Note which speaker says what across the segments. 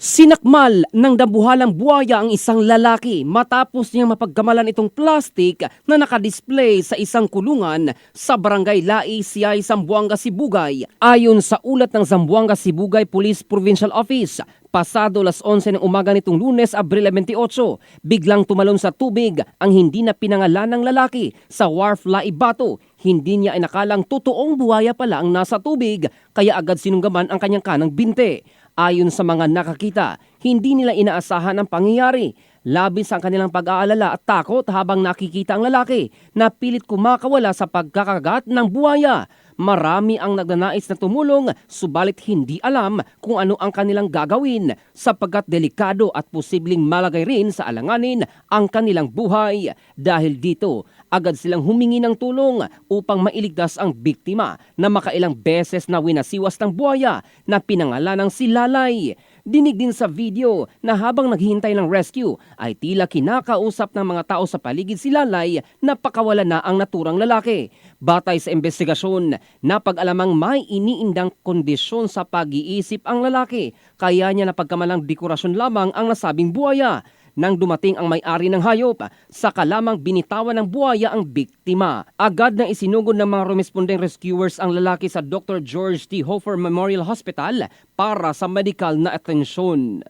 Speaker 1: Sinakmal ng dambuhalang buhaya ang isang lalaki matapos niyang mapagkamalan itong plastik na nakadisplay sa isang kulungan sa barangay Lai, Siay, Zamboanga, Sibugay. Ayon sa ulat ng Zamboanga Sibugay Police Provincial Office, pasado las 11 ng umaga nitong Lunes, Abril 28, biglang tumalon sa tubig ang hindi na pinangalan ng lalaki sa Wharf Lai, Bato. Hindi niya inakalang totoong buhaya pala ang nasa tubig, kaya agad sinunggaman ang kanyang kanang binte. Ayon sa mga nakakita, hindi nila inaasahan ang pangyayari. Labis ang kanilang pag-aalala at takot habang nakikita ang lalaki na pilit kumakawala sa pagkakagat ng buhaya. Marami ang nagnanais na tumulong, subalit hindi alam kung ano ang kanilang gagawin sapagkat delikado at posibleng malagay rin sa alanganin ang kanilang buhay. Dahil dito, agad silang humingi ng tulong upang mailigtas ang biktima na makailang beses na winasiwas ng buhaya na pinangalan ng si Lalay. Dinig din sa video na habang naghihintay ng rescue ay tila kinakausap ng mga tao sa paligid si Lalay na pakawala na ang naturang lalaki. Batay sa investigasyon, napag-alamang may iniindang kondisyon sa pag-iisip ang lalaki, kaya niya napagkamalang dekorasyon lamang ang nasabing buhaya. Nang dumating ang may-ari ng hayop, saka lamang binitawan ng buhaya ang biktima. Agad na isinugod ng mga rumespondeng rescuers ang lalaki sa Dr. George T. Hofer Memorial Hospital para sa medical na atensyon.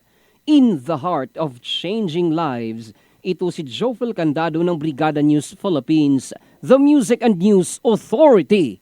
Speaker 1: In the heart of changing lives, ito si Jofel Candado ng Brigada News Philippines, the Music and News Authority.